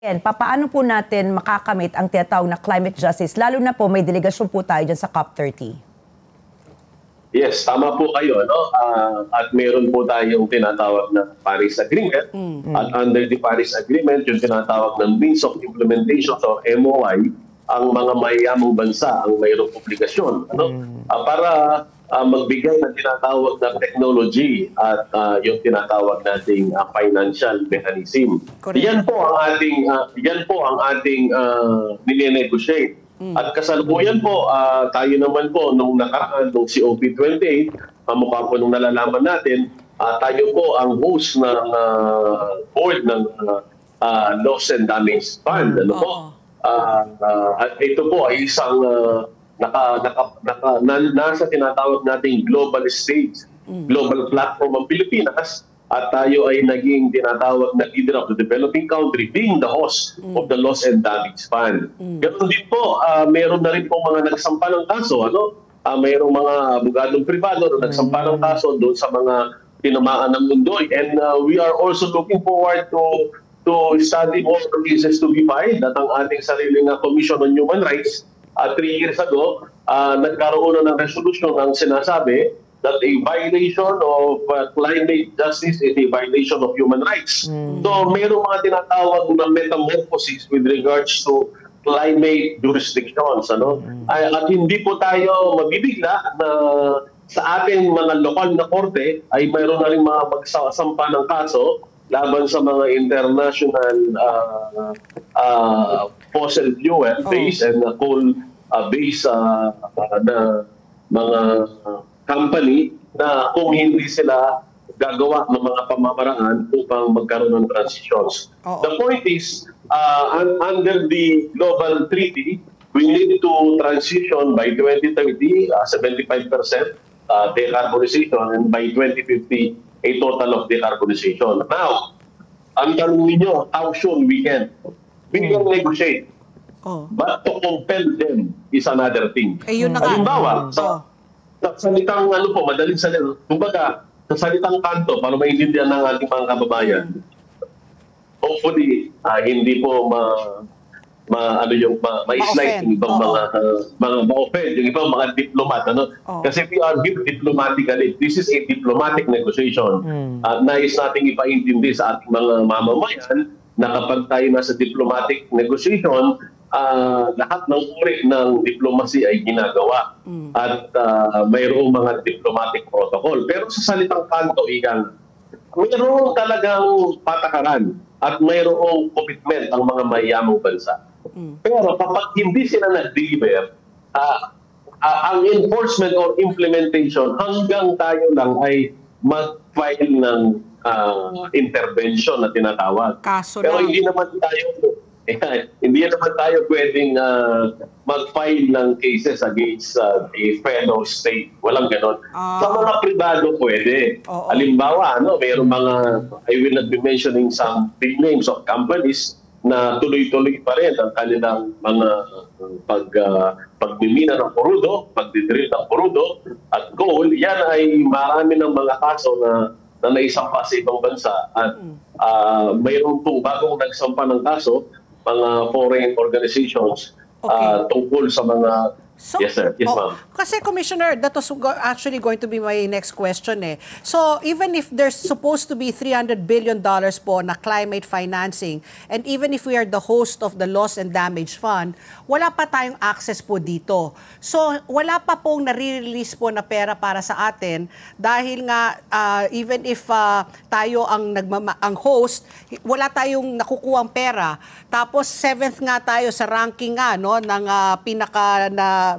Paano po natin makakamit ang tinatawag na climate justice, lalo na po may delegasyon po tayo dyan sa COP30? Yes, tama po kayo. No? At meron po tayong tinatawag na Paris Agreement. At under the Paris Agreement, yung tinatawag ng means of implementation or MOI, ang mga mayayamang bansa ang mayroong obligasyon. Ano? Para magbigay ng tinatawag na technology at yung tinatawag nating financial mechanism. Yan po ang ating nine-negotiate. At kasalukuyan po, tayo naman po nung nakaraan, nung COP28, mukha po nung nalalaman natin, tayo po ang host ng board ng Loss and Damage Fund. Ano po? At ito po ay isang nasa tinatawag nating global stage, global platform ng Pilipinas, at tayo ay naging tinatawag na leader of the developing country being the host of the Loss and Damage Fund. Ganun din po, meron na rin po mga nagsampa ng kaso. Mayroong mga abogadong pribado na nagsampa ng kaso doon sa mga tinamaan ng mundoy. And we are also looking forward to study all the cases to be filed at ang ating sariling Commission on Human Rights 3 years ago, nagkaroon na ng resolution ang sinasabi that a violation of climate justice is a violation of human rights. So mayroong mga tinatawag na metamorphosis with regards to climate jurisdictions. At hindi po tayo mabibigla na sa ating mga lokal na korte ay mayroon na rin mga magsasampa ng kaso laban sa mga international fossil fuel based and coal based na mga company na kung hindi sila gagawa ng mga pamamaraan upang magkaroon ng transitions. The point is, under the global treaty, we need to transition by 2030, 75% decarbonization, and by 2050, a total of decarbonization. Now, ang tanong ninyo, how soon we can negotiate? But to compel them is another thing. Halimbawa, sa salitang madaling salita, kumbaga, sa salitang kanto, para maintindihan ng ating mga kababayan, hopefully, hindi po ma-slide yung ibang mga ma-offend, yung ibang mga diplomat. Kasi we are here diplomatically. This is a diplomatic negotiation. At nais nating ipaintindi sa ating mga mamamayan na kapag tayo nasa diplomatic negotiation, lahat ng uri ng diplomacy ay ginagawa at mayroong mga diplomatic protocol. Pero sa salitang kanto, mayroong talagang patakaran at mayroong commitment ang mga mayayamang bansa. Pero kapag hindi sila nag-deliver, ang enforcement or implementation hanggang tayo lang ay mag-file ng intervention na tinatawag. Pero hindi naman tayo pwedeng mag-file ng cases against a fellow state. Walang ganon. Sa mga privado pwede. Halimbawa, mayroong mga, I will not be mentioning some big names of companies na tuloy-tuloy pa rin ang kanilang mga pagmimina ng porudo, pagdidrill ng porudo at coal. Yan ay marami ng mga kaso na naisampa sa ibang bansa. At mayroon pong bagong nagsampa ng kaso, mga foreign organizations tungkol sa mga... Yes, sir. Yes, ma'am. Kasi, Commissioner, that was actually going to be my next question. So, even if there's supposed to be $300 billion po na climate financing, and even if we are the host of the Loss and Damage Fund, wala pa tayong access po dito. So, wala pa pong nare-release po na pera para sa atin dahil nga, even if tayo ang host, wala tayong nakukuhang pera. Tapos, 7th nga tayo sa ranking ng pinaka na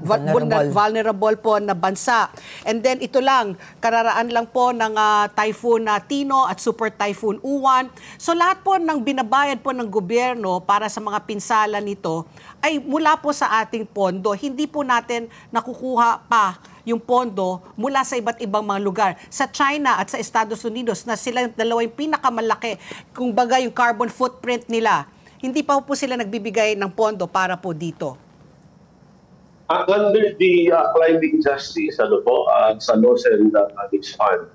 vulnerable po na bansa. And then ito lang, kararaan lang po ng Typhoon Tino at Super Typhoon Uwan. So lahat po ng binabayad po ng gobyerno para sa mga pinsala nito ay mula po sa ating pondo. Hindi po natin nakukuha pa yung pondo mula sa iba't ibang mga lugar. Sa China at sa Estados Unidos na sila dalawa yung pinakamalaki, kung baga yung carbon footprint nila, hindi pa po sila nagbibigay ng pondo para po dito. Under the climate justice, sa Loss and Damage Fund,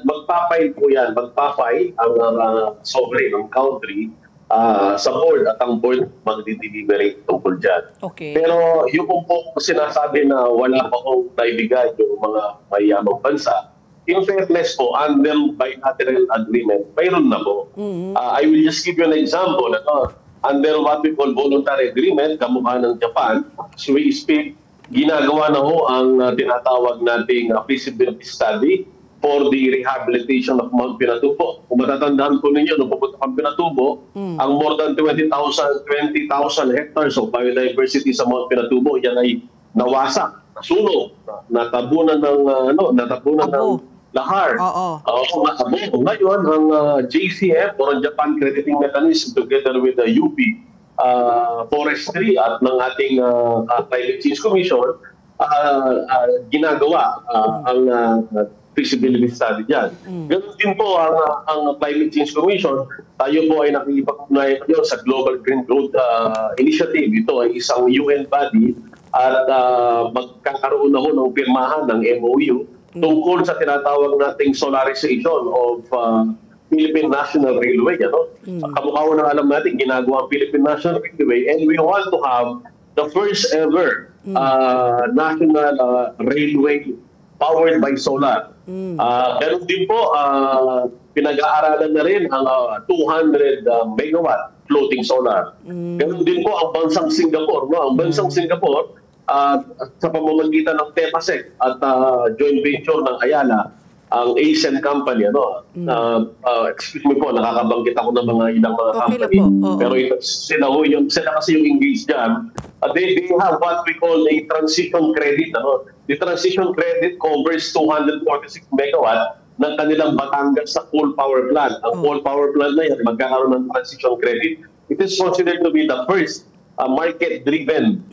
magpa-file po yan, magpa-file ang sovereign ng country sa board at ang board magdi-deliberate tungkol dyan. Okay. Pero yung po sinasabi na wala pa kong naibigay yung mga mayamang bansa, in fairness po, under bilateral agreement, mayroon na po. I will just give you an example. Under what we call voluntary agreement, kamukha ng Japan, as we speak, ginagawa na ho ang tinatawag nating feasibility study for the rehabilitation of Mount Pinatubo. Kung matatandaan po ninyo, nung pupunta kang Pinatubo, ang more than 20,000 hectares of biodiversity sa Mount Pinatubo, yan ay nawasak, nasunog, natabunan ng lahar. Oo. Ngayon, ang JCF or Japan Crediting Mechanism together with the UP Forestry at ng ating Climate Change Commission ginagawa ang feasibility study dyan. Ganun din po ang Climate Change Commission. Tayo po ay nakikipag-ugnayan sa Global Green Growth Initiative. Ito ay isang UN body at magkakaroon na ho ng pirmahan ng MOU tungkol sa tinatawag nating solarization of Philippine National Railway. Kamukha ko na alam natin, ginagawa ang Philippine National Railway, and we want to have the first ever national railway powered by solar. Pero din po, pinag-aaralan na rin ang 200 megawatt floating solar. Pero din po ang bansang Singapore. Ang bansang Singapore, sa pamamagitan ng Temasek at joint venture ng Ayala, ang Asian Company, excuse me po, nakakabanggit ako ng ilang mga Okay company. lang po. Pero sila kasi yung engaged dyan. They have what we call a transition credit. The transition credit covers 246 megawatt ng kanilang Batangas sa coal power plant. Ang coal power plant na yan, magkakaroon ng transition credit. It is considered to be the first market-driven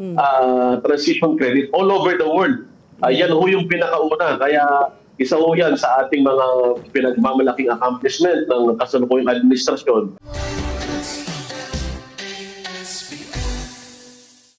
transition credit all over the world. Yan ho yung pinakauna. Kaya isa ho yan sa ating mga pinagmamalaking accomplishment ng kasalukuyang administrasyon.